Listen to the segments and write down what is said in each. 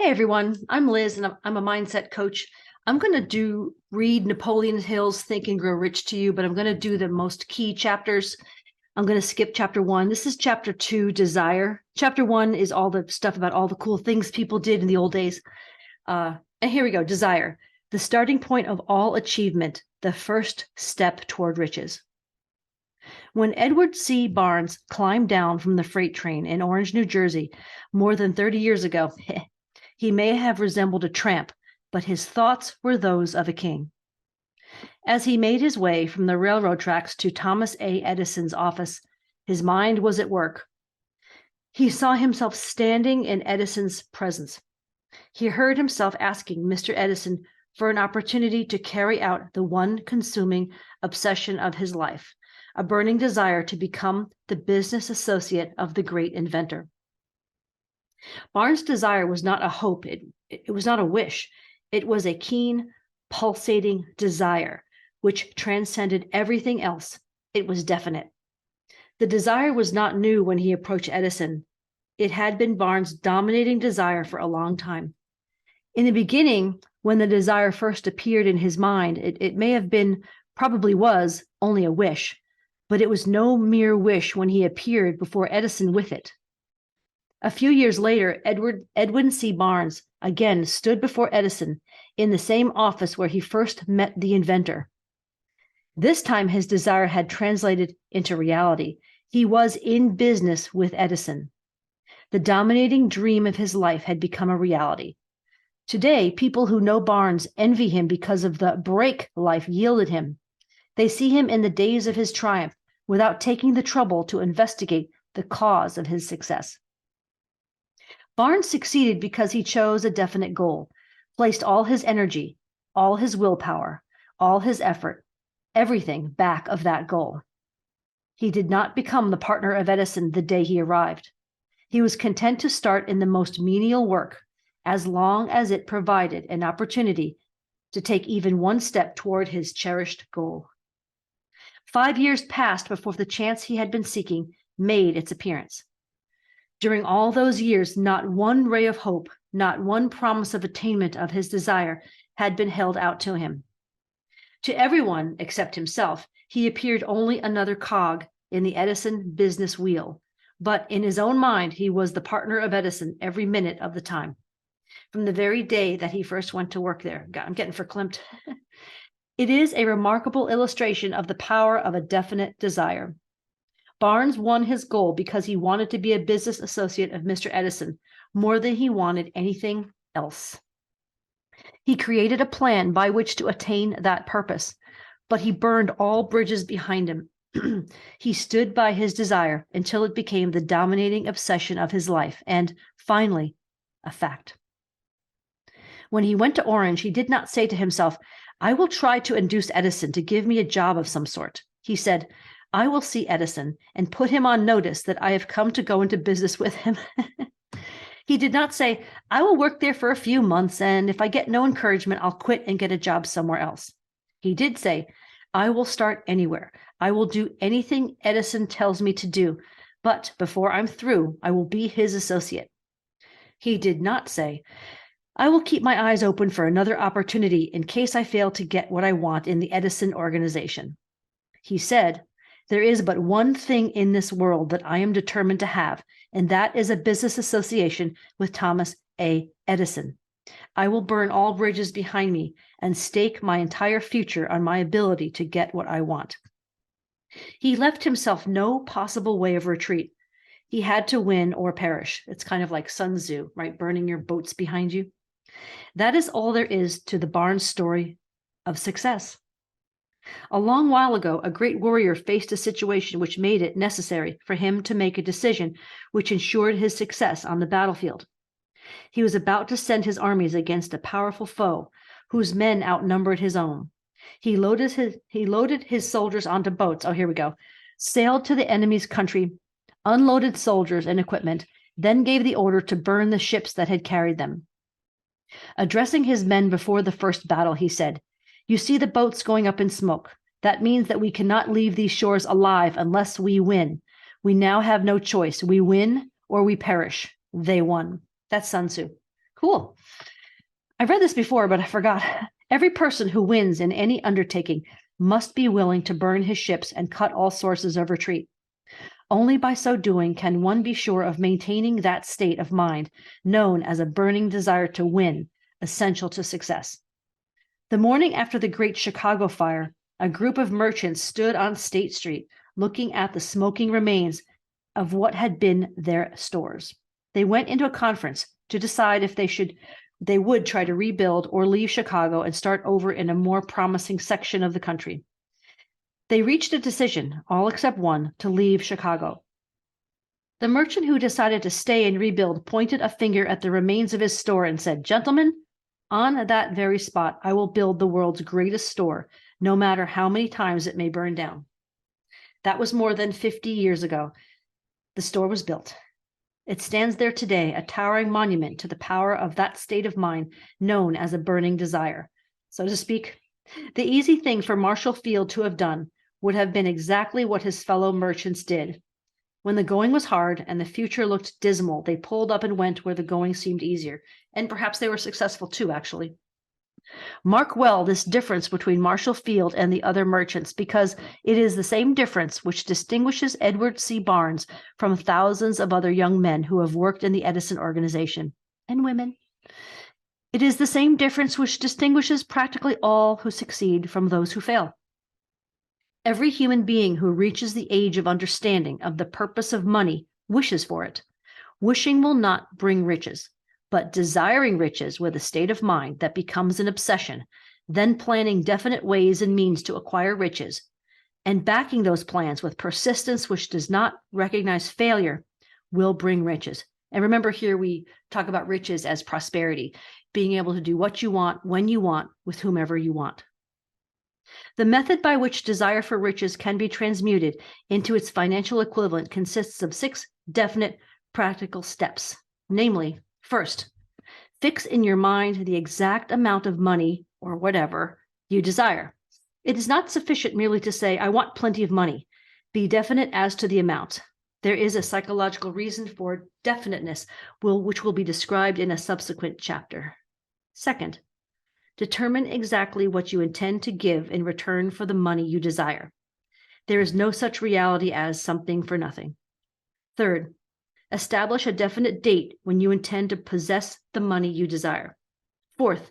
Hey everyone, I'm Liz and I'm a mindset coach. I'm going to read Napoleon Hill's Think and Grow Rich to you, but I'm going to do the most key chapters. I'm going to skip chapter 1. This is chapter 2, Desire. Chapter 1 is all the stuff about all the cool things people did in the old days. And here we go, Desire, the starting point of all achievement, the first step toward riches. When Edward C. Barnes climbed down from the freight train in Orange, New Jersey, more than 30 years ago, he may have resembled a tramp, but his thoughts were those of a king. As he made his way from the railroad tracks to Thomas A. Edison's office, his mind was at work. He saw himself standing in Edison's presence. He heard himself asking Mr. Edison for an opportunity to carry out the one consuming obsession of his life, a burning desire to become the business associate of the great inventor. Barnes' desire was not a hope. It was not a wish. It was a keen, pulsating desire, which transcended everything else. It was definite. The desire was not new when he approached Edison. It had been Barnes' dominating desire for a long time. In the beginning, when the desire first appeared in his mind, it may have been, probably was, only a wish, but it was no mere wish when he appeared before Edison with it. A few years later, Edwin C. Barnes again stood before Edison in the same office where he first met the inventor. This time, his desire had translated into reality. He was in business with Edison. The dominating dream of his life had become a reality. Today, people who know Barnes envy him because of the break life yielded him. They see him in the days of his triumph without taking the trouble to investigate the cause of his success. Barnes succeeded because he chose a definite goal, placed all his energy, all his willpower, all his effort, everything back of that goal. He did not become the partner of Edison the day he arrived. He was content to start in the most menial work, as long as it provided an opportunity to take even one step toward his cherished goal. 5 years passed before the chance he had been seeking made its appearance. During all those years, not one ray of hope, not one promise of attainment of his desire had been held out to him. To everyone except himself, he appeared only another cog in the Edison business wheel, but in his own mind, he was the partner of Edison every minute of the time. From the very day that he first went to work there. God, I'm getting verklempt. It is a remarkable illustration of the power of a definite desire. Barnes won his goal because he wanted to be a business associate of Mr. Edison more than he wanted anything else. He created a plan by which to attain that purpose, but he burned all bridges behind him. He stood by his desire until it became the dominating obsession of his life and, finally, a fact. When he went to Orange, he did not say to himself, "I will try to induce Edison to give me a job of some sort." He said, "I will see Edison and put him on notice that I have come to go into business with him." He did not say, "I will work there for a few months, and if I get no encouragement, I'll quit and get a job somewhere else." He did say, "I will start anywhere. I will do anything Edison tells me to do, but before I'm through, I will be his associate." He did not say, "I will keep my eyes open for another opportunity in case I fail to get what I want in the Edison organization." He said, "There is but one thing in this world that I am determined to have, and that is a business association with Thomas A. Edison. I will burn all bridges behind me and stake my entire future on my ability to get what I want." He left himself no possible way of retreat. He had to win or perish. It's kind of like Sun Tzu, right? Burning your boats behind you. That is all there is to the Barnes story of success. A long while ago, a great warrior faced a situation which made it necessary for him to make a decision which ensured his success on the battlefield. He was about to send his armies against a powerful foe whose men outnumbered his own. He loaded his soldiers onto boats. Oh, here we go. Sailed to the enemy's country, unloaded soldiers and equipment, then gave the order to burn the ships that had carried them. Addressing his men before the first battle, he said, "You see the boats going up in smoke. That means that we cannot leave these shores alive unless we win. We now have no choice. We win or we perish." They won. That's Sun Tzu. Cool. I've read this before, but I forgot. Every person who wins in any undertaking must be willing to burn his ships and cut all sources of retreat. Only by so doing can one be sure of maintaining that state of mind known as a burning desire to win, essential to success. The morning after the Great Chicago Fire, a group of merchants stood on State Street looking at the smoking remains of what had been their stores. They went into a conference to decide if they would try to rebuild or leave Chicago and start over in a more promising section of the country. They reached a decision, all except one, to leave Chicago. The merchant who decided to stay and rebuild pointed a finger at the remains of his store and said, "Gentlemen, on that very spot, I will build the world's greatest store, no matter how many times it may burn down." That was more than 50 years ago. The store was built. It stands there today, a towering monument to the power of that state of mind known as a burning desire. So to speak, the easy thing for Marshall Field to have done would have been exactly what his fellow merchants did. When the going was hard and the future looked dismal, they pulled up and went where the going seemed easier. And perhaps they were successful too, actually. Mark well this difference between Marshall Field and the other merchants, because it is the same difference which distinguishes Edward C. Barnes from thousands of other young men who have worked in the Edison organization, and women. It is the same difference which distinguishes practically all who succeed from those who fail. Every human being who reaches the age of understanding of the purpose of money wishes for it. Wishing will not bring riches, but desiring riches with a state of mind that becomes an obsession, then planning definite ways and means to acquire riches, and backing those plans with persistence which does not recognize failure, will bring riches. And remember, here we talk about riches as prosperity, being able to do what you want, when you want, with whomever you want. The method by which desire for riches can be transmuted into its financial equivalent consists of 6 definite practical steps. Namely, first, fix in your mind the exact amount of money or whatever you desire. It is not sufficient merely to say, "I want plenty of money." Be definite as to the amount. There is a psychological reason for definiteness, which will be described in a subsequent chapter. Second, determine exactly what you intend to give in return for the money you desire. There is no such reality as something for nothing. Third, establish a definite date when you intend to possess the money you desire. Fourth,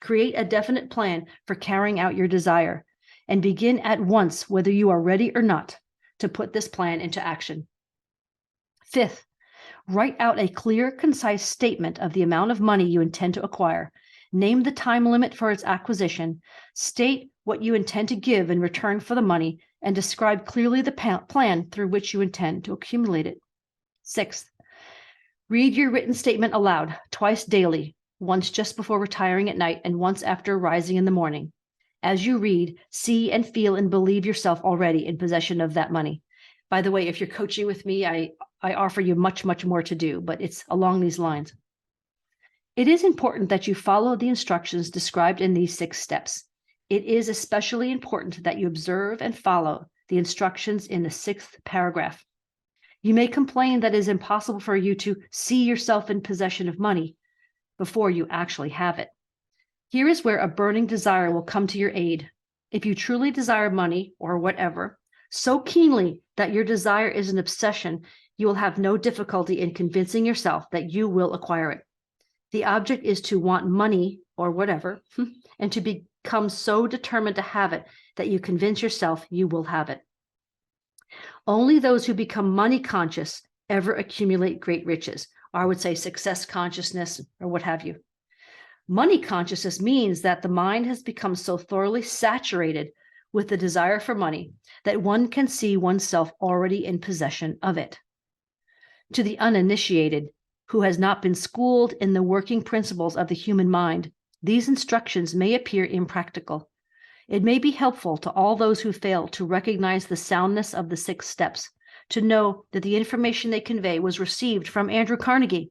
create a definite plan for carrying out your desire and begin at once, whether you are ready or not, to put this plan into action. Fifth, write out a clear, concise statement of the amount of money you intend to acquire. Name the time limit for its acquisition, state what you intend to give in return for the money, and describe clearly the plan through which you intend to accumulate it. Sixth, read your written statement aloud twice daily, once just before retiring at night and once after rising in the morning. As you read, see and feel and believe yourself already in possession of that money. By the way, if you're coaching with me, I offer you much, much more to do, but it's along these lines. It is important that you follow the instructions described in these 6 steps. It is especially important that you observe and follow the instructions in the 6th paragraph. You may complain that it is impossible for you to see yourself in possession of money before you actually have it. Here is where a burning desire will come to your aid. If you truly desire money or whatever so keenly that your desire is an obsession, you will have no difficulty in convincing yourself that you will acquire it. The object is to want money or whatever, and to become so determined to have it that you convince yourself you will have it. Only those who become money conscious ever accumulate great riches, or I would say success consciousness, or what have you. Money consciousness means that the mind has become so thoroughly saturated with the desire for money that one can see oneself already in possession of it. To the uninitiated, who has not been schooled in the working principles of the human mind, these instructions may appear impractical. It may be helpful to all those who fail to recognize the soundness of the 6 steps, to know that the information they convey was received from Andrew Carnegie,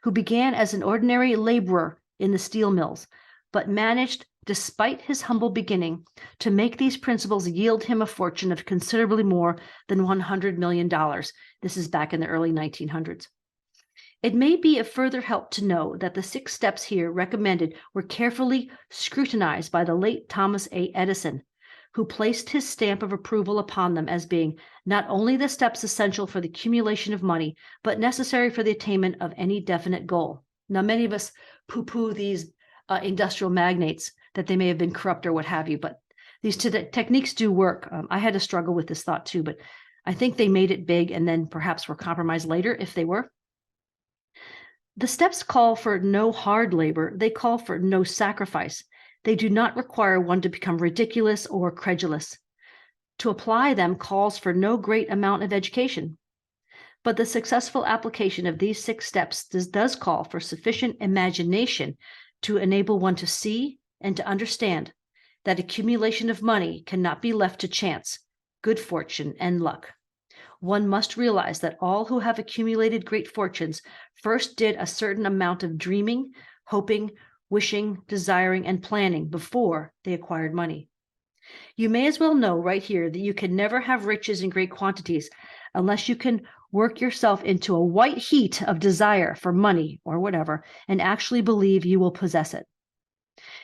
who began as an ordinary laborer in the steel mills, but managed, despite his humble beginning, to make these principles yield him a fortune of considerably more than $100 million. This is back in the early 1900s. It may be of further help to know that the 6 steps here recommended were carefully scrutinized by the late Thomas A. Edison, who placed his stamp of approval upon them as being not only the steps essential for the accumulation of money, but necessary for the attainment of any definite goal. Now, many of us poo-poo these industrial magnates, that they may have been corrupt or what have you, but these techniques do work. I had to struggle with this thought too, but I think they made it big and then perhaps were compromised later if they were. The steps call for no hard labor. They call for no sacrifice. They do not require one to become ridiculous or credulous. To apply them calls for no great amount of education. But the successful application of these 6 steps does call for sufficient imagination to enable one to see and to understand that accumulation of money cannot be left to chance, good fortune, and luck. One must realize that all who have accumulated great fortunes first did a certain amount of dreaming, hoping, wishing, desiring, and planning before they acquired money. You may as well know right here that you can never have riches in great quantities unless you can work yourself into a white heat of desire for money or whatever, and actually believe you will possess it.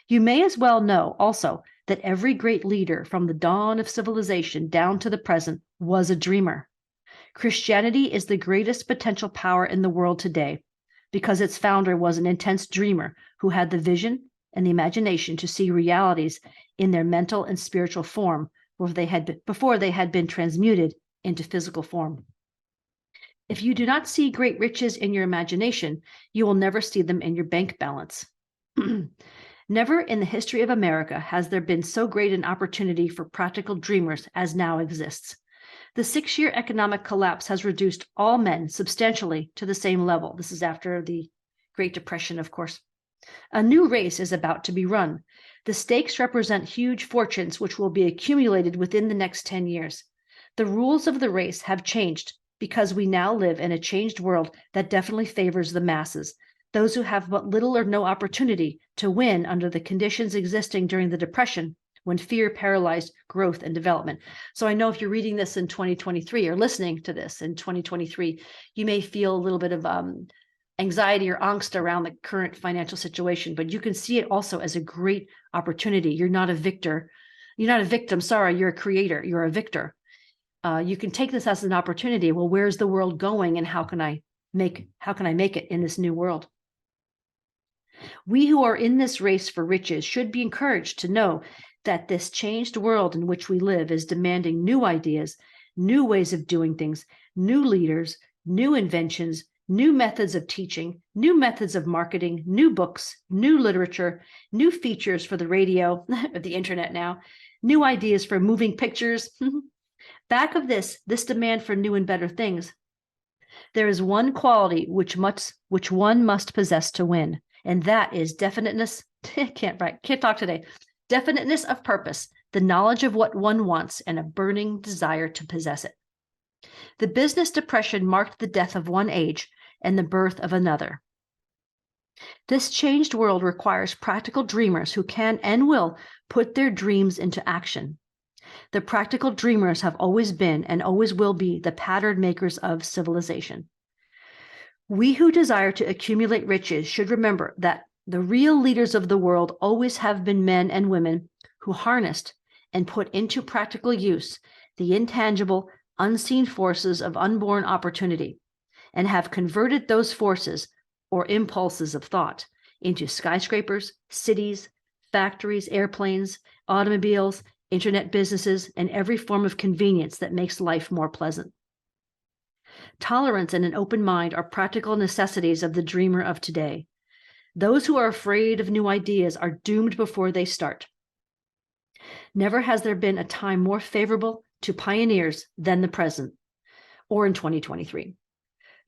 You may as well know also that every great leader from the dawn of civilization down to the present was a dreamer. Christianity is the greatest potential power in the world today because its founder was an intense dreamer who had the vision and the imagination to see realities in their mental and spiritual form before they had been transmuted into physical form. If you do not see great riches in your imagination, you will never see them in your bank balance. Never in the history of America has there been so great an opportunity for practical dreamers as now exists. The 6-year economic collapse has reduced all men substantially to the same level. This is after the Great Depression, of course. A new race is about to be run. The stakes represent huge fortunes which will be accumulated within the next 10 years. The rules of the race have changed because we now live in a changed world that definitely favors the masses, those who have but little or no opportunity to win under the conditions existing during the Depression, when fear paralyzed growth and development. So I know if you're reading this in 2023 or listening to this in 2023, you may feel a little bit of anxiety or angst around the current financial situation, but you can see it also as a great opportunity. You're not a victor. You're not a victim. Sorry, you're a creator. You're a victor. You can take this as an opportunity. Well, where's the world going, and how can I make it in this new world? We who are in this race for riches should be encouraged to know that this changed world in which we live is demanding new ideas, new ways of doing things, new leaders, new inventions, new methods of teaching, new methods of marketing, new books, new literature, new features for the radio, the internet now, new ideas for moving pictures. Back of this demand for new and better things, there is one quality which one must possess to win, and that is definiteness. Can't talk today. Definiteness of purpose, the knowledge of what one wants, and a burning desire to possess it. The business depression marked the death of one age and the birth of another. This changed world requires practical dreamers who can and will put their dreams into action. The practical dreamers have always been and always will be the pattern makers of civilization. We who desire to accumulate riches should remember that the real leaders of the world always have been men and women who harnessed and put into practical use the intangible, unseen forces of unborn opportunity, and have converted those forces or impulses of thought into skyscrapers, cities, factories, airplanes, automobiles, internet businesses, and every form of convenience that makes life more pleasant. Tolerance and an open mind are practical necessities of the dreamer of today. Those who are afraid of new ideas are doomed before they start. Never has there been a time more favorable to pioneers than the present, or in 2023.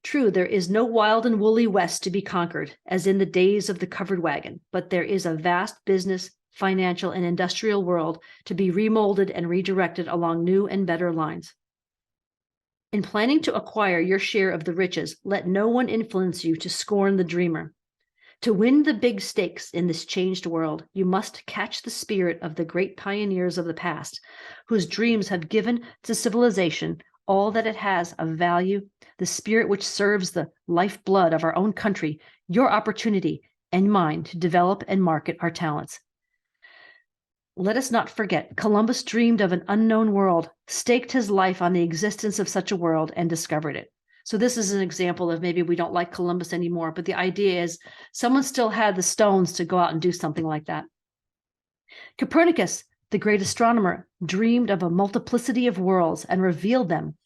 True, there is no wild and woolly West to be conquered, as in the days of the covered wagon, but there is a vast business, financial, and industrial world to be remolded and redirected along new and better lines. In planning to acquire your share of the riches, let no one influence you to scorn the dreamer. To win the big stakes in this changed world, you must catch the spirit of the great pioneers of the past, whose dreams have given to civilization all that it has of value, the spirit which serves the lifeblood of our own country, your opportunity and mine to develop and market our talents. Let us not forget, Columbus dreamed of an unknown world, staked his life on the existence of such a world, and discovered it. So this is an example of maybe we don't like Columbus anymore, but the idea is someone still had the stones to go out and do something like that. Copernicus, the great astronomer, dreamed of a multiplicity of worlds and revealed them.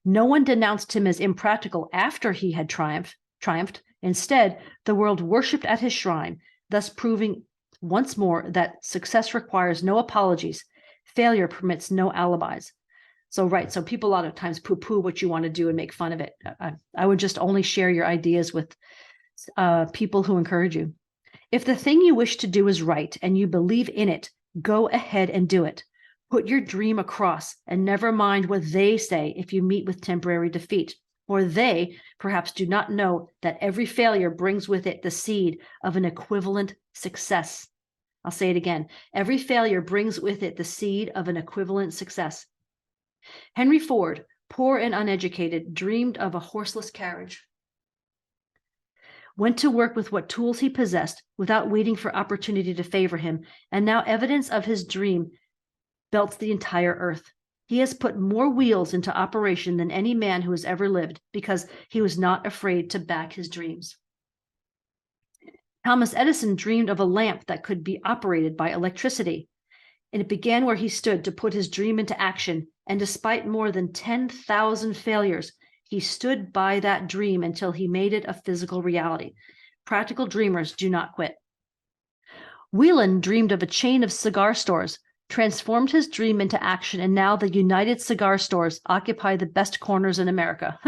No one denounced him as impractical after he had triumphed. Instead, the world worshipped at his shrine, thus proving once more that success requires no apologies. Failure permits no alibis. So people a lot of times poo-poo what you want to do and make fun of it. I would just only share your ideas with people who encourage you. If the thing you wish to do is right and you believe in it, go ahead and do it. Put your dream across and never mind what they say if you meet with temporary defeat. Or they perhaps do not know that every failure brings with it the seed of an equivalent success. I'll say it again. Every failure brings with it the seed of an equivalent success. Henry Ford, poor and uneducated, dreamed of a horseless carriage. Went to work with what tools he possessed without waiting for opportunity to favor him, and now evidence of his dream belts the entire earth. He has put more wheels into operation than any man who has ever lived because he was not afraid to back his dreams. Thomas Edison dreamed of a lamp that could be operated by electricity, and it began where he stood to put his dream into action, and despite more than 10,000 failures, he stood by that dream until he made it a physical reality. Practical dreamers do not quit. Whelan dreamed of a chain of cigar stores, transformed his dream into action, and now the United Cigar Stores occupy the best corners in America.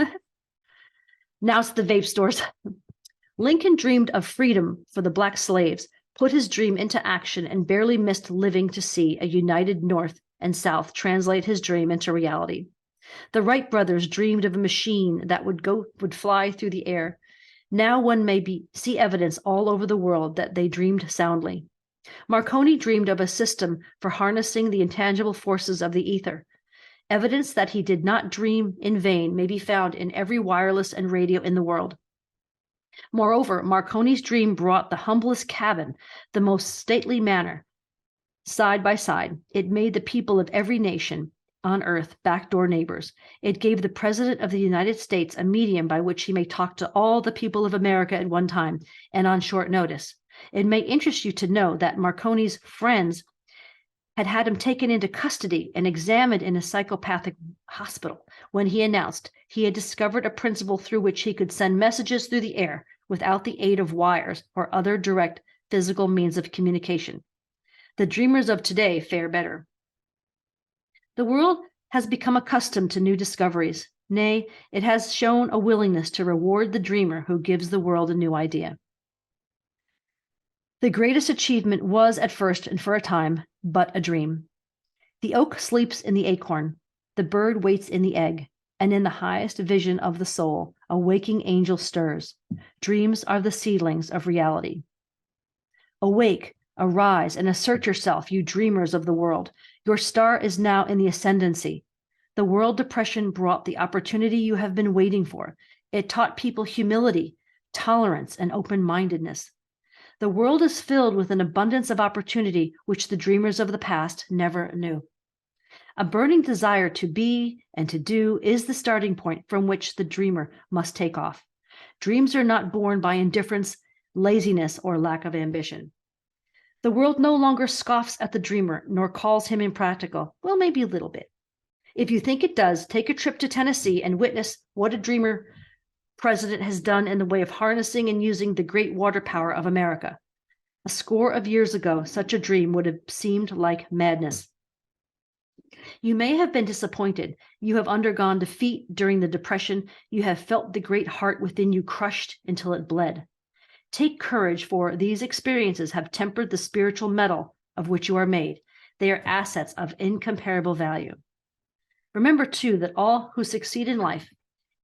Now it's the vape stores. Lincoln dreamed of freedom for the black slaves, put his dream into action, and barely missed living to see a united North and South translate his dream into reality. The Wright brothers dreamed of a machine that would fly through the air. Now one may see evidence all over the world that they dreamed soundly. Marconi dreamed of a system for harnessing the intangible forces of the ether. Evidence that he did not dream in vain may be found in every wireless and radio in the world. Moreover, Marconi's dream brought the humblest cabin, the most stately manor, side by side. It made the people of every nation on earth backdoor neighbors. It gave the President of the United States a medium by which he may talk to all the people of America at one time and on short notice. It may interest you to know that Marconi's friends had him taken into custody and examined in a psychopathic hospital when he announced he had discovered a principle through which he could send messages through the air without the aid of wires or other direct physical means of communication. The dreamers of today fare better. The world has become accustomed to new discoveries. Nay, it has shown a willingness to reward the dreamer who gives the world a new idea. The greatest achievement was at first and for a time but a dream. The oak sleeps in the acorn, the bird waits in the egg, and in the highest vision of the soul, a waking angel stirs. Dreams are the seedlings of reality. Awake, arise, and assert yourself, you dreamers of the world. Your star is now in the ascendancy. The world depression brought the opportunity you have been waiting for. It taught people humility, tolerance, and open-mindedness. The world is filled with an abundance of opportunity which the dreamers of the past never knew. A burning desire to be and to do is the starting point from which the dreamer must take off. Dreams are not born by indifference, laziness, or lack of ambition. The world no longer scoffs at the dreamer, nor calls him impractical. Well, maybe a little bit. If you think it does, take a trip to Tennessee and witness what a dreamer president has done in the way of harnessing and using the great water power of America. A score of years ago, such a dream would have seemed like madness. You may have been disappointed. You have undergone defeat during the Depression. You have felt the great heart within you crushed until it bled. Take courage, for these experiences have tempered the spiritual metal of which you are made. They are assets of incomparable value. Remember, too, that all who succeed in life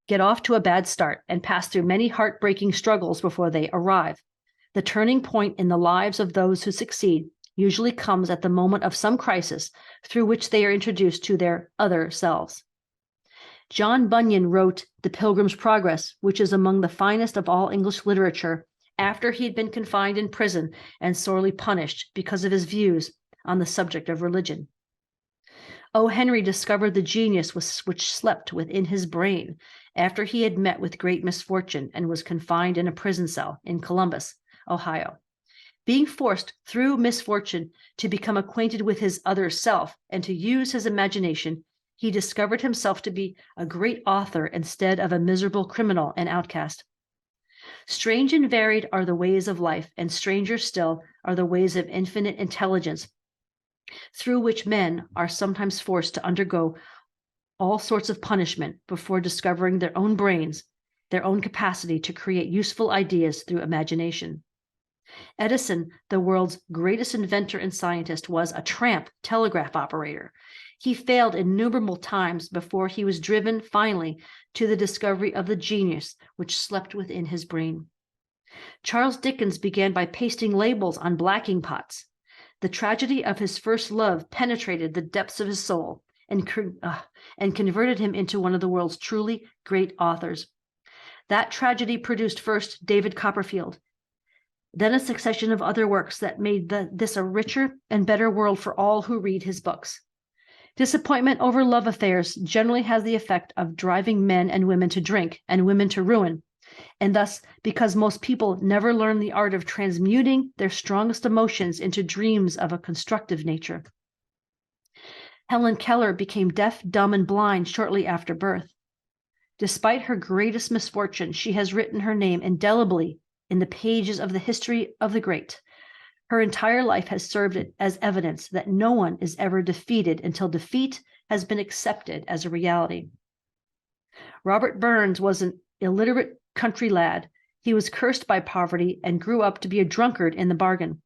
get off to a bad start and pass through many heartbreaking struggles before they arrive. The turning point in the lives of those who succeed usually comes at the moment of some crisis through which they are introduced to their other selves. John Bunyan wrote The Pilgrim's Progress, which is among the finest of all English literature, after he had been confined in prison and sorely punished because of his views on the subject of religion. O. Henry discovered the genius which slept within his brain after he had met with great misfortune and was confined in a prison cell in Columbus, Ohio. Being forced through misfortune to become acquainted with his other self and to use his imagination, he discovered himself to be a great author instead of a miserable criminal and outcast. Strange and varied are the ways of life, and stranger still are the ways of infinite intelligence, through which men are sometimes forced to undergo all sorts of punishment before discovering their own brains, their own capacity to create useful ideas through imagination. Edison, the world's greatest inventor and scientist, was a tramp telegraph operator. He failed innumerable times before he was driven finally to the discovery of the genius which slept within his brain. Charles Dickens began by pasting labels on blacking pots. The tragedy of his first love penetrated the depths of his soul and converted him into one of the world's truly great authors. That tragedy produced first David Copperfield, then a succession of other works that made this a richer and better world for all who read his books. Disappointment over love affairs generally has the effect of driving men and women to drink and women to ruin, and thus, because most people never learn the art of transmuting their strongest emotions into dreams of a constructive nature. Helen Keller became deaf, dumb, and blind shortly after birth. Despite her greatest misfortune, she has written her name indelibly in the pages of the history of the great. Her entire life has served as evidence that no one is ever defeated until defeat has been accepted as a reality. Robert Burns was an illiterate country lad. He was cursed by poverty and grew up to be a drunkard in the bargain.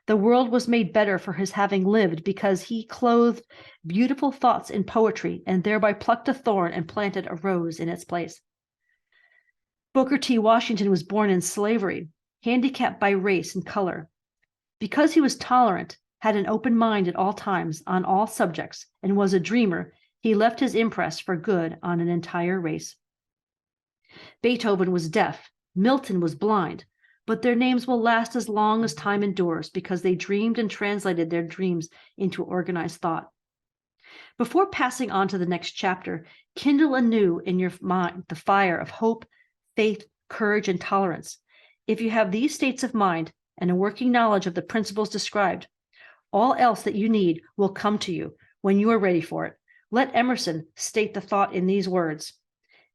The world was made better for his having lived because he clothed beautiful thoughts in poetry and thereby plucked a thorn and planted a rose in its place. Booker T. Washington was born in slavery, handicapped by race and color. Because he was tolerant, had an open mind at all times on all subjects, and was a dreamer, he left his impress for good on an entire race. Beethoven was deaf, Milton was blind, but their names will last as long as time endures because they dreamed and translated their dreams into organized thought. Before passing on to the next chapter, kindle anew in your mind the fire of hope, faith, courage, and tolerance. If you have these states of mind and a working knowledge of the principles described, all else that you need will come to you when you are ready for it. Let Emerson state the thought in these words: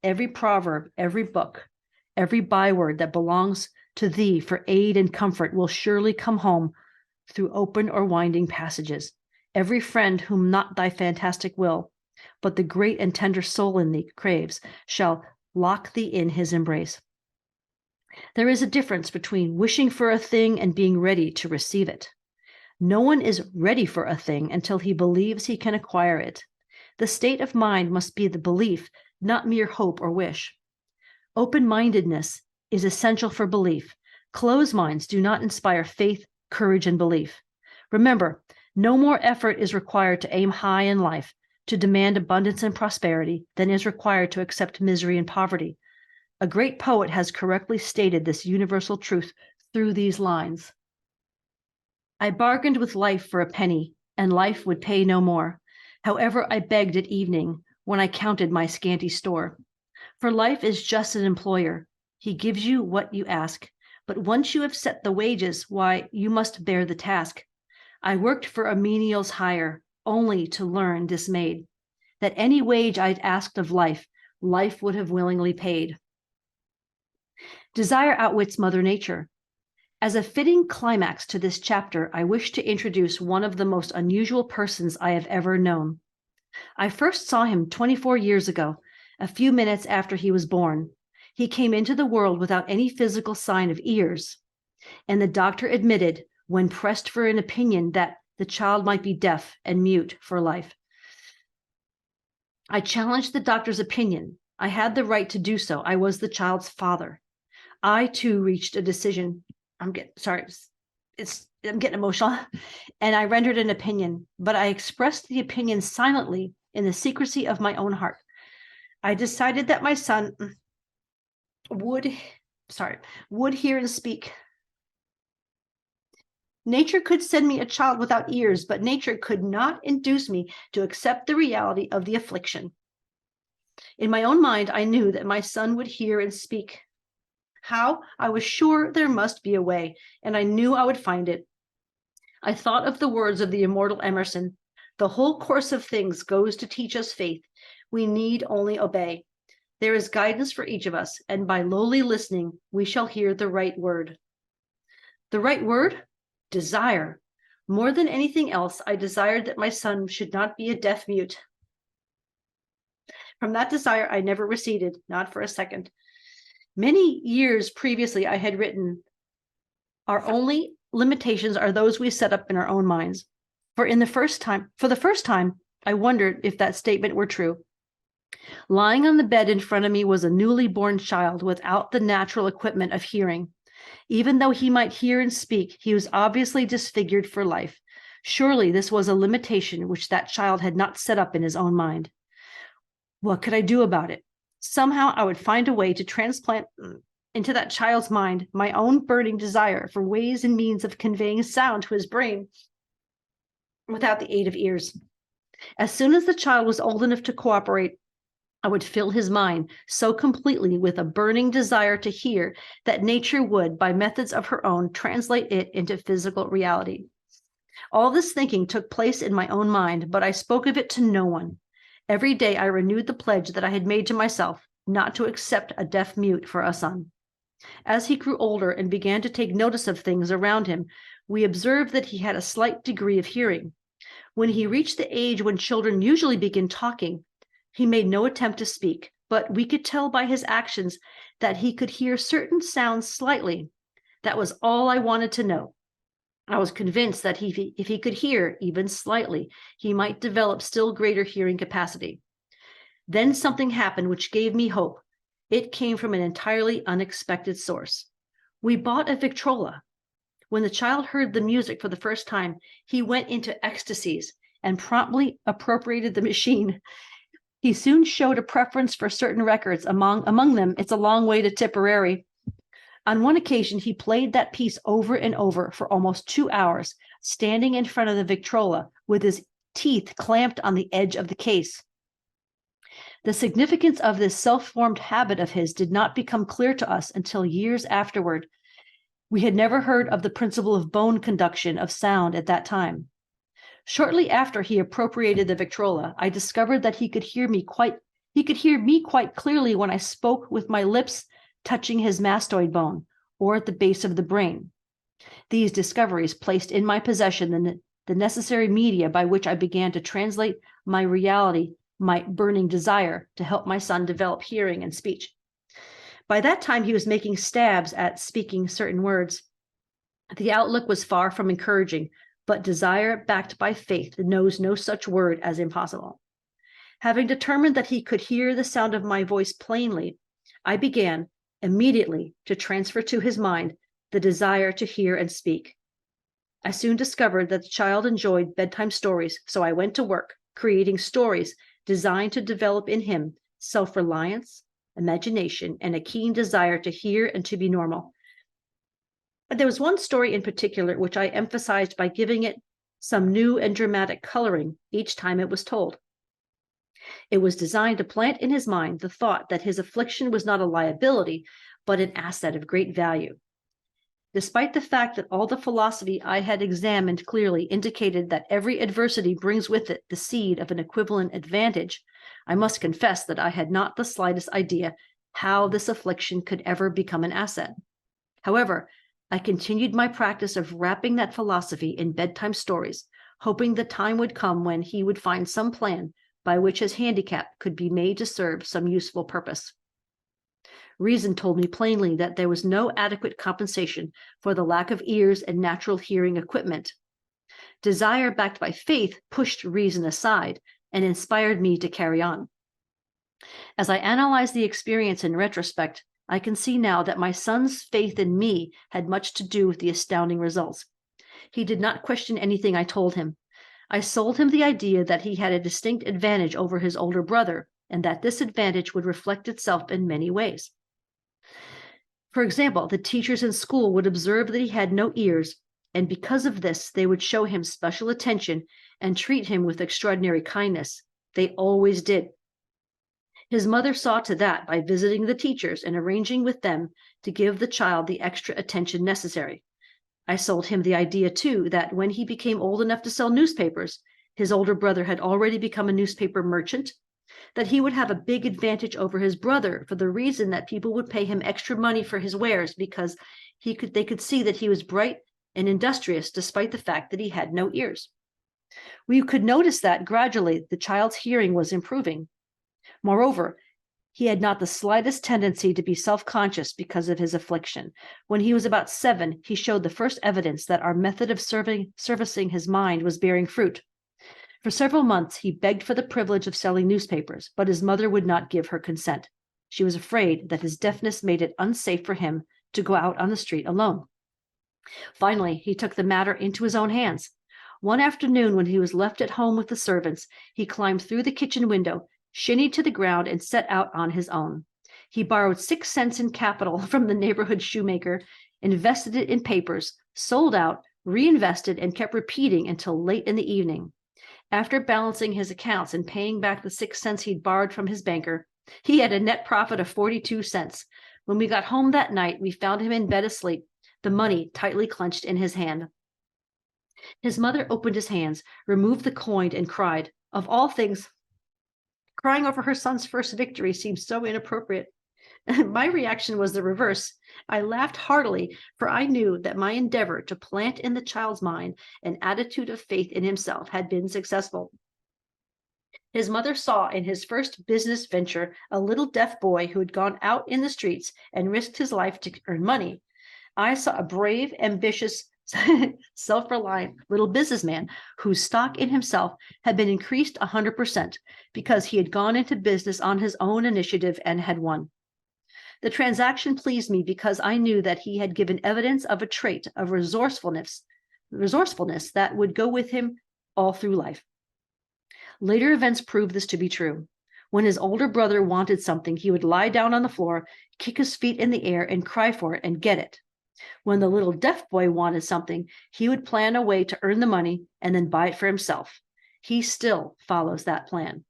every proverb, every book, every byword that belongs to thee for aid and comfort will surely come home through open or winding passages. Every friend whom not thy fantastic will, but the great and tender soul in thee craves, shall lock thee in his embrace. There is a difference between wishing for a thing and being ready to receive it. No one is ready for a thing until he believes he can acquire it. The state of mind must be the belief, not mere hope or wish. Open-mindedness is essential for belief. Closed minds do not inspire faith, courage, and belief. Remember, no more effort is required to aim high in life, to demand abundance and prosperity, than is required to accept misery and poverty. A great poet has correctly stated this universal truth through these lines. I bargained with life for a penny, and life would pay no more. However, I begged at evening, when I counted my scanty store. For life is just an employer. He gives you what you ask, but once you have set the wages, why, you must bear the task. I worked for a menial's hire, only to learn dismayed that any wage I'd asked of life, life would have willingly paid. Desire outwits Mother Nature. As a fitting climax to this chapter, I wish to introduce one of the most unusual persons I have ever known. I first saw him 24 years ago, a few minutes after he was born. He came into the world without any physical sign of ears, and the doctor admitted, when pressed for an opinion, that the child might be deaf and mute for life. I challenged the doctor's opinion. I had the right to do so. I was the child's father. I, too, reached a decision. I'm getting emotional. And I rendered an opinion, but I expressed the opinion silently in the secrecy of my own heart. I decided that my son would hear and speak. Nature could send me a child without ears, but nature could not induce me to accept the reality of the affliction. In my own mind, I knew that my son would hear and speak. How? I was sure there must be a way, and I knew I would find it. I thought of the words of the immortal Emerson. The whole course of things goes to teach us faith. We need only obey. There is guidance for each of us, and by lowly listening, we shall hear the right word. The right word? Desire. More than anything else, I desired that my son should not be a deaf mute. From that desire, I never receded, not for a second. Many years previously, I had written, our only limitations are those we set up in our own minds. For the first time, I wondered if that statement were true. Lying on the bed in front of me was a newly born child without the natural equipment of hearing. Even though he might hear and speak, he was obviously disfigured for life. Surely this was a limitation which that child had not set up in his own mind. What could I do about it? Somehow I would find a way to transplant into that child's mind my own burning desire for ways and means of conveying sound to his brain without the aid of ears. As soon as the child was old enough to cooperate, I would fill his mind so completely with a burning desire to hear that nature would, by methods of her own, translate it into physical reality. All this thinking took place in my own mind, but I spoke of it to no one. Every day I renewed the pledge that I had made to myself, not to accept a deaf mute for a son. As he grew older and began to take notice of things around him, we observed that he had a slight degree of hearing. When he reached the age when children usually begin talking, he made no attempt to speak, but we could tell by his actions that he could hear certain sounds slightly. That was all I wanted to know. I was convinced that if he could hear, even slightly, he might develop still greater hearing capacity. Then something happened which gave me hope. It came from an entirely unexpected source. We bought a Victrola. When the child heard the music for the first time, he went into ecstasies and promptly appropriated the machine. He soon showed a preference for certain records, among them, It's a Long Way to Tipperary. On one occasion, he played that piece over and over for almost 2 hours, standing in front of the Victrola with his teeth clamped on the edge of the case. The significance of this self-formed habit of his did not become clear to us until years afterward. We had never heard of the principle of bone conduction of sound at that time. Shortly after he appropriated the Victrola, I discovered that he could hear me quite clearly when I spoke with my lips touching his mastoid bone or at the base of the brain. These discoveries placed in my possession the necessary media by which I began to translate my reality, my burning desire to help my son develop hearing and speech. By that time, he was making stabs at speaking certain words. The outlook was far from encouraging, but desire backed by faith knows no such word as impossible. Having determined that he could hear the sound of my voice plainly, I began immediately to transfer to his mind the desire to hear and speak. I soon discovered that the child enjoyed bedtime stories, so I went to work creating stories designed to develop in him self-reliance, imagination, and a keen desire to hear and to be normal. There was one story in particular which I emphasized by giving it some new and dramatic coloring each time it was told. It was designed to plant in his mind the thought that his affliction was not a liability, but an asset of great value. Despite the fact that all the philosophy I had examined clearly indicated that every adversity brings with it the seed of an equivalent advantage, I must confess that I had not the slightest idea how this affliction could ever become an asset. However, I continued my practice of wrapping that philosophy in bedtime stories, hoping the time would come when he would find some plan by which his handicap could be made to serve some useful purpose. Reason told me plainly that there was no adequate compensation for the lack of ears and natural hearing equipment. Desire backed by faith pushed reason aside and inspired me to carry on. As I analyze the experience in retrospect, I can see now that my son's faith in me had much to do with the astounding results. He did not question anything I told him. I sold him the idea that he had a distinct advantage over his older brother, and that this advantage would reflect itself in many ways. For example, the teachers in school would observe that he had no ears, and because of this, they would show him special attention and treat him with extraordinary kindness. They always did. His mother saw to that by visiting the teachers and arranging with them to give the child the extra attention necessary. I sold him the idea, too, that when he became old enough to sell newspapers, his older brother had already become a newspaper merchant, that he would have a big advantage over his brother for the reason that people would pay him extra money for his wares because they could see that he was bright and industrious despite the fact that he had no ears. We could notice that gradually the child's hearing was improving. Moreover, he had not the slightest tendency to be self-conscious because of his affliction. When he was about 7, he showed the first evidence that our method of servicing his mind was bearing fruit. For several months, he begged for the privilege of selling newspapers, but his mother would not give her consent. She was afraid that his deafness made it unsafe for him to go out on the street alone. Finally, he took the matter into his own hands. One afternoon, when he was left at home with the servants, he climbed through the kitchen window, shinnied to the ground, and set out on his own. He borrowed 6 cents in capital from the neighborhood shoemaker, invested it in papers, sold out, reinvested, and kept repeating until late in the evening. After balancing his accounts and paying back the 6 cents he'd borrowed from his banker, he had a net profit of 42 cents. When we got home that night, we found him in bed asleep, the money tightly clenched in his hand. His mother opened his hands, removed the coin, and cried. Of all things, crying over her son's first victory seemed so inappropriate. My reaction was the reverse. I laughed heartily, for I knew that my endeavor to plant in the child's mind an attitude of faith in himself had been successful. His mother saw in his first business venture a little deaf boy who had gone out in the streets and risked his life to earn money. I saw a brave, ambitious, self-reliant little businessman whose stock in himself had been increased 100% because he had gone into business on his own initiative and had won. The transaction pleased me because I knew that he had given evidence of a trait of resourcefulness that would go with him all through life. Later events proved this to be true. When his older brother wanted something, he would lie down on the floor, kick his feet in the air, and cry for it and get it. When the little deaf boy wanted something, he would plan a way to earn the money and then buy it for himself. He still follows that plan.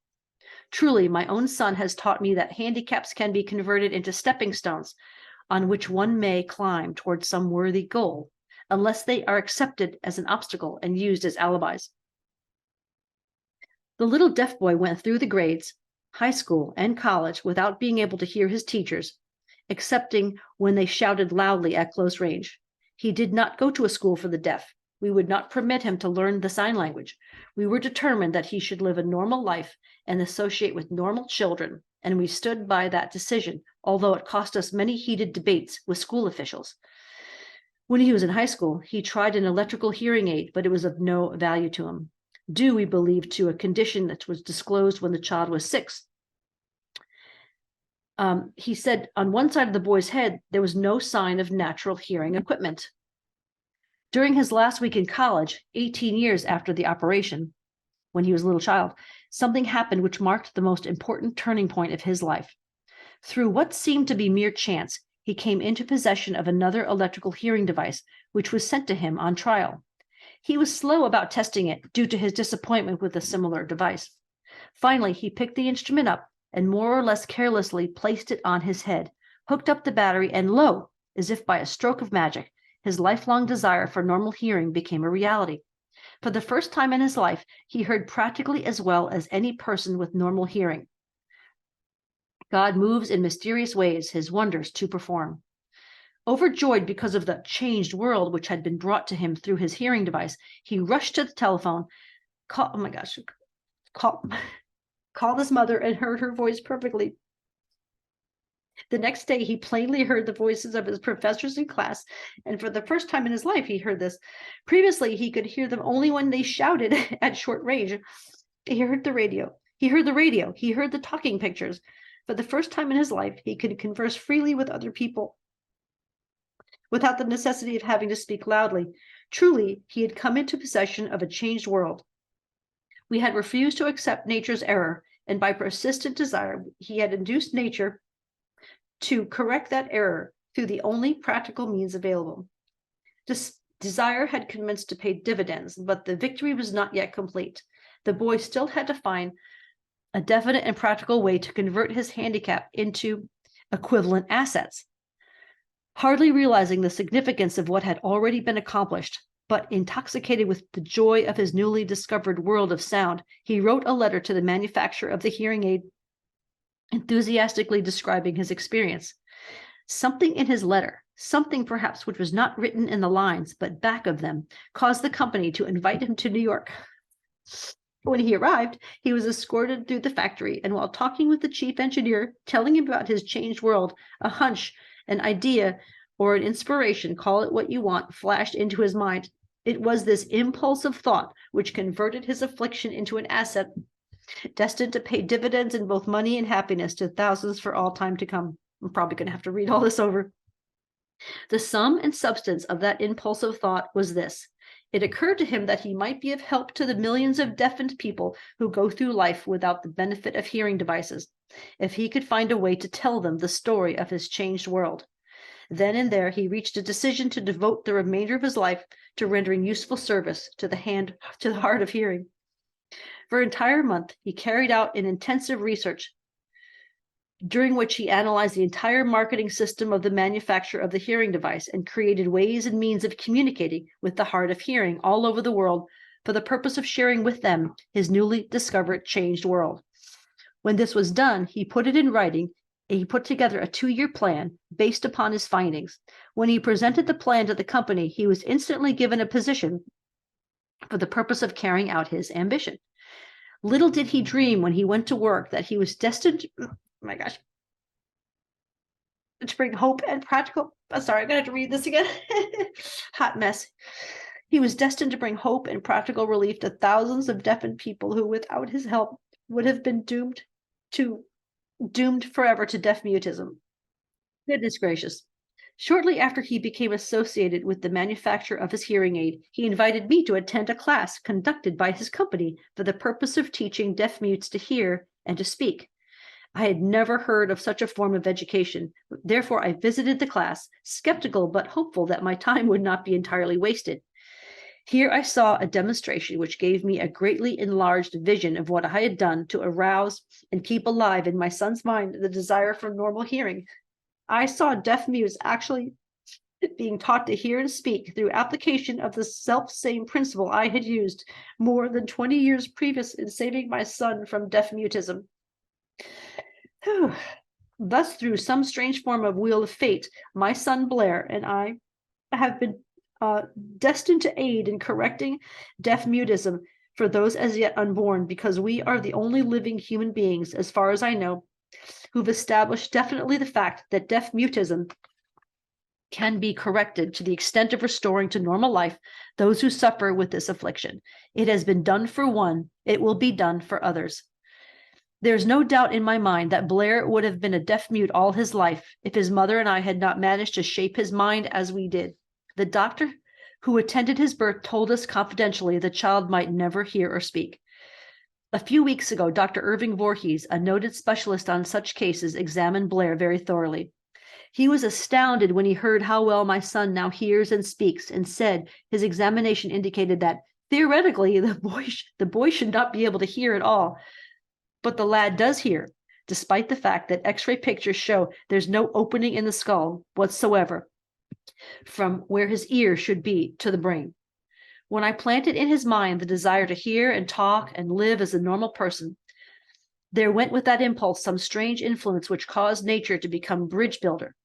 Truly, my own son has taught me that handicaps can be converted into stepping stones on which one may climb towards some worthy goal, unless they are accepted as an obstacle and used as alibis. The little deaf boy went through the grades, high school, and college without being able to hear his teachers, excepting when they shouted loudly at close range. He did not go to a school for the deaf. We would not permit him to learn the sign language. We were determined that he should live a normal life and associate with normal children, and we stood by that decision, although it cost us many heated debates with school officials. When he was in high school, he tried an electrical hearing aid, but it was of no value to him, due, we believe, to a condition that was disclosed when the child was 6. He said on one side of the boy's head, there was no sign of natural hearing equipment. During his last week in college, 18 years after the operation, when he was a little child, something happened which marked the most important turning point of his life. Through what seemed to be mere chance, he came into possession of another electrical hearing device, which was sent to him on trial. He was slow about testing it due to his disappointment with a similar device. Finally, he picked the instrument up and more or less carelessly placed it on his head, hooked up the battery, and lo, as if by a stroke of magic, his lifelong desire for normal hearing became a reality. For the first time in his life, he heard practically as well as any person with normal hearing. God moves in mysterious ways, his wonders to perform. Overjoyed because of the changed world which had been brought to him through his hearing device, he rushed to the telephone, called his mother and heard her voice perfectly. The next day, he plainly heard the voices of his professors in class, and for the first time in his life, he heard this. Previously, he could hear them only when they shouted at short range. He heard the radio. He heard the talking pictures. For the first time in his life, he could converse freely with other people without the necessity of having to speak loudly. Truly, he had come into possession of a changed world. We had refused to accept nature's error and by persistent desire, he had induced nature to correct that error through the only practical means available. Desire had commenced to pay dividends, but the victory was not yet complete. The boy still had to find a definite and practical way to convert his handicap into equivalent assets. Hardly realizing the significance of what had already been accomplished, but intoxicated with the joy of his newly discovered world of sound, he wrote a letter to the manufacturer of the hearing aid, enthusiastically describing his experience. Something in his letter, something perhaps which was not written in the lines, but back of them, caused the company to invite him to New York. When he arrived, he was escorted through the factory, and while talking with the chief engineer, telling him about his changed world, a hunch, an idea, or an inspiration, call it what you want, flashed into his mind. It was this impulse of thought which converted his affliction into an asset destined to pay dividends in both money and happiness to thousands for all time to come. I'm probably going to have to read all this over. The sum and substance of that impulsive thought was this. It occurred to him that he might be of help to the millions of deafened people who go through life without the benefit of hearing devices, if he could find a way to tell them the story of his changed world. Then and there he reached a decision to devote the remainder of his life to rendering useful service to the heart of hearing. For an entire month, he carried out an intensive research, during which he analyzed the entire marketing system of the manufacturer of the hearing device and created ways and means of communicating with the hard of hearing all over the world for the purpose of sharing with them his newly discovered changed world. When this was done, he put it in writing, and he put together a 2-year plan based upon his findings. When he presented the plan to the company, he was instantly given a position for the purpose of carrying out his ambition. Little did he dream when he went to work that he was destined to bring hope and practical. Sorry, I'm going to have to read this again. Hot mess. He was destined to bring hope and practical relief to thousands of deafened people who, without his help, would have been doomed forever to deaf mutism. Goodness gracious. Shortly after he became associated with the manufacture of his hearing aid, he invited me to attend a class conducted by his company for the purpose of teaching deaf mutes to hear and to speak. I had never heard of such a form of education. Therefore, I visited the class, skeptical but hopeful that my time would not be entirely wasted. Here I saw a demonstration which gave me a greatly enlarged vision of what I had done to arouse and keep alive in my son's mind the desire for normal hearing. I saw deaf mutes actually being taught to hear and speak through application of the self-same principle I had used more than 20 years previous in saving my son from deaf mutism. Thus, through some strange form of wheel of fate, my son Blair and I have been destined to aid in correcting deaf mutism for those as yet unborn, because we are the only living human beings, as far as I know, who've established definitely the fact that deaf mutism can be corrected to the extent of restoring to normal life those who suffer with this affliction. It has been done for one, it will be done for others. There's no doubt in my mind that Blair would have been a deaf mute all his life if his mother and I had not managed to shape his mind as we did. The doctor who attended his birth told us confidentially the child might never hear or speak. A few weeks ago, Dr. Irving Voorhees, a noted specialist on such cases, examined Blair very thoroughly. He was astounded when he heard how well my son now hears and speaks, and said his examination indicated that, theoretically, the boy should not be able to hear at all. But the lad does hear, despite the fact that X-ray pictures show there's no opening in the skull whatsoever from where his ear should be to the brain. When I planted in his mind the desire to hear and talk and live as a normal person, there went with that impulse some strange influence which caused nature to become bridge builder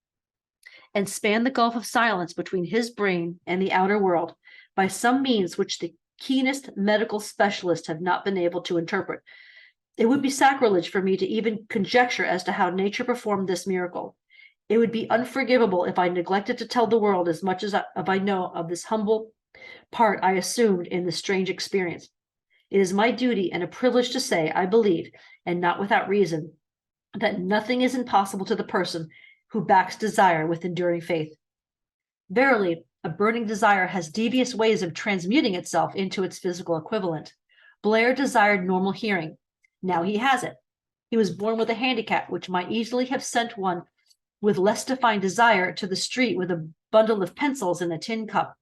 and span the gulf of silence between his brain and the outer world by some means which the keenest medical specialists have not been able to interpret. It would be sacrilege for me to even conjecture as to how nature performed this miracle. It would be unforgivable if I neglected to tell the world as much as I know of this humble part I assumed in the strange experience. It is my duty and a privilege to say, I believe, and not without reason, that nothing is impossible to the person who backs desire with enduring faith. Verily, a burning desire has devious ways of transmuting itself into its physical equivalent. Blair desired normal hearing. Now he has it. He was born with a handicap, which might easily have sent one with less defined desire to the street with a bundle of pencils and a tin cup.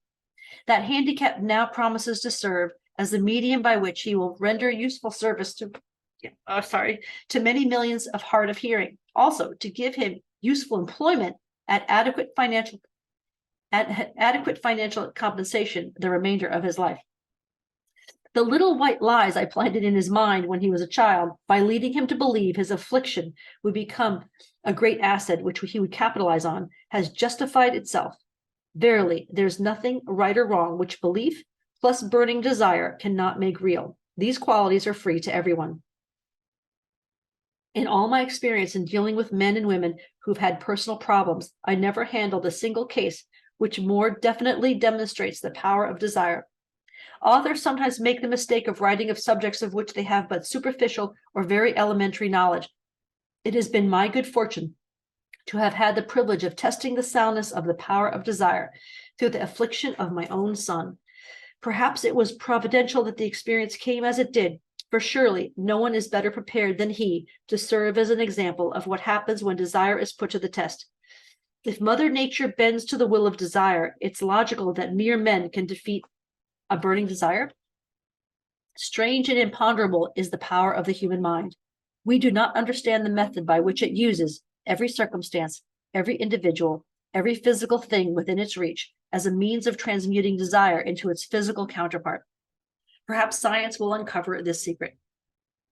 That handicap now promises to serve as the medium by which he will render useful service to many millions of hard of hearing. Also, to give him useful employment at adequate financial compensation the remainder of his life. The little white lies I planted in his mind when he was a child, by leading him to believe his affliction would become a great asset which he would capitalize on, has justified itself. Verily, there's nothing right or wrong which belief plus burning desire cannot make real. These qualities are free to everyone. In all my experience in dealing with men and women who've had personal problems, I never handled a single case which more definitely demonstrates the power of desire. Authors sometimes make the mistake of writing of subjects of which they have but superficial or very elementary knowledge. It has been my good fortune to have had the privilege of testing the soundness of the power of desire through the affliction of my own son. Perhaps it was providential that the experience came as it did, for surely no one is better prepared than he to serve as an example of what happens when desire is put to the test. If Mother Nature bends to the will of desire, it's logical that mere men can defeat a burning desire. Strange and imponderable is the power of the human mind. We do not understand the method by which it uses every circumstance, every individual, every physical thing within its reach as a means of transmuting desire into its physical counterpart. Perhaps science will uncover this secret.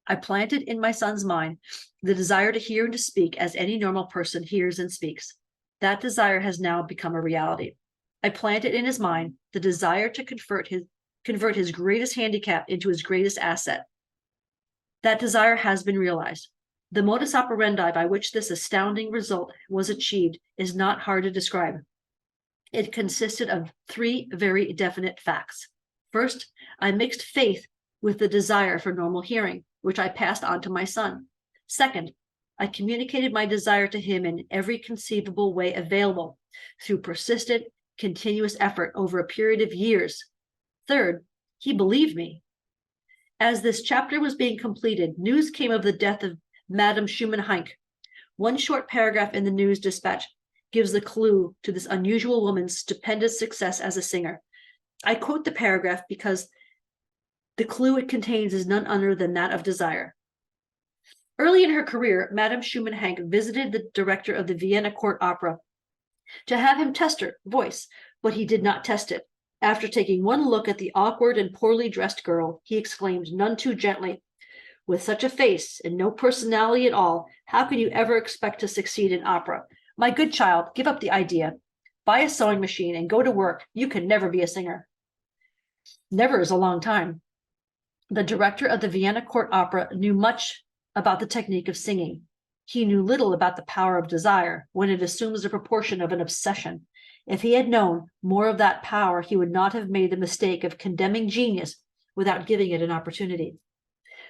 I planted in my son's mind the desire to hear and to speak as any normal person hears and speaks. That desire has now become a reality. I planted in his mind the desire to convert his greatest handicap into his greatest asset. That desire has been realized. The modus operandi by which this astounding result was achieved is not hard to describe. It consisted of three very definite facts. First, I mixed faith with the desire for normal hearing, which I passed on to my son. Second, I communicated my desire to him in every conceivable way available, through persistent, continuous effort over a period of years. Third, he believed me. As this chapter was being completed, news came of the death of Madame Schumann-Heink. One short paragraph in the news dispatch gives the clue to this unusual woman's stupendous success as a singer. I quote the paragraph because the clue it contains is none other than that of desire. Early in her career, Madame Schumann-Heink visited the director of the Vienna Court Opera to have him test her voice, but he did not test it. After taking one look at the awkward and poorly dressed girl, he exclaimed none too gently, "With such a face and no personality at all, how can you ever expect to succeed in opera? My good child, give up the idea. Buy a sewing machine and go to work. You can never be a singer." Never is a long time. The director of the Vienna Court Opera knew much about the technique of singing. He knew little about the power of desire when it assumes the proportion of an obsession. If he had known more of that power, he would not have made the mistake of condemning genius without giving it an opportunity.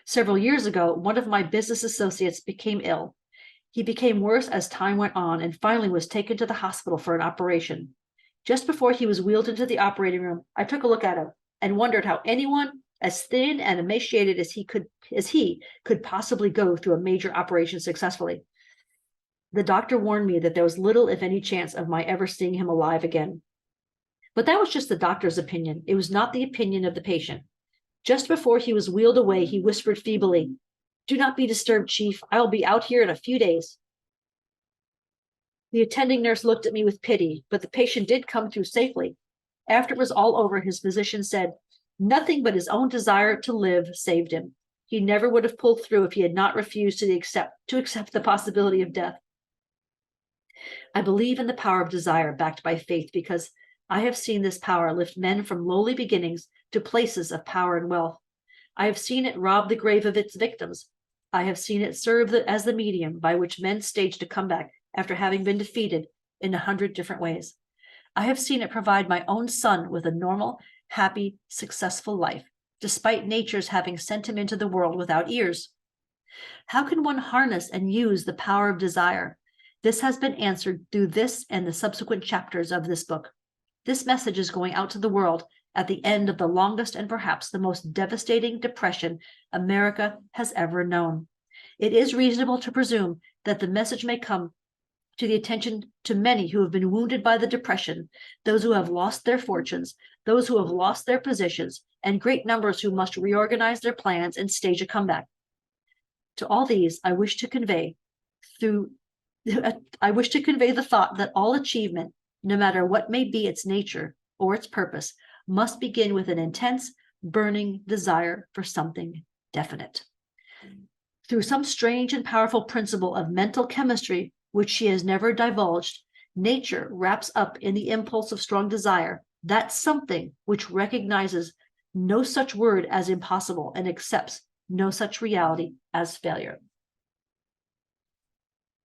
Several years ago, one of my business associates became ill. He became worse as time went on and finally was taken to the hospital for an operation. Just before he was wheeled into the operating room, I took a look at him and wondered how anyone as thin and emaciated as he could possibly go through a major operation successfully. The doctor warned me that there was little, if any, chance of my ever seeing him alive again. But that was just the doctor's opinion. It was not the opinion of the patient. Just before he was wheeled away, he whispered feebly, "Do not be disturbed, Chief. I will be out here in a few days." The attending nurse looked at me with pity, but the patient did come through safely. After it was all over, his physician said, nothing but his own desire to live saved him. He never would have pulled through if he had not refused to accept the possibility of death. I believe in the power of desire backed by faith because I have seen this power lift men from lowly beginnings to places of power and wealth. I have seen it rob the grave of its victims. I have seen it serve as the medium by which men staged a comeback after having been defeated in 100 different ways. I have seen it provide my own son with a normal, happy, successful life, despite nature's having sent him into the world without ears. How can one harness and use the power of desire? This has been answered through this and the subsequent chapters of this book. This message is going out to the world at the end of the longest and perhaps the most devastating depression America has ever known. It is reasonable to presume that the message may come to the attention to many who have been wounded by the depression, those who have lost their fortunes, those who have lost their positions, and great numbers who must reorganize their plans and stage a comeback. To all these, I wish to convey the thought that all achievement, no matter what may be its nature or its purpose, must begin with an intense, burning desire for something definite. Through some strange and powerful principle of mental chemistry, which she has never divulged, nature wraps up in the impulse of strong desire that something which recognizes no such word as impossible and accepts no such reality as failure.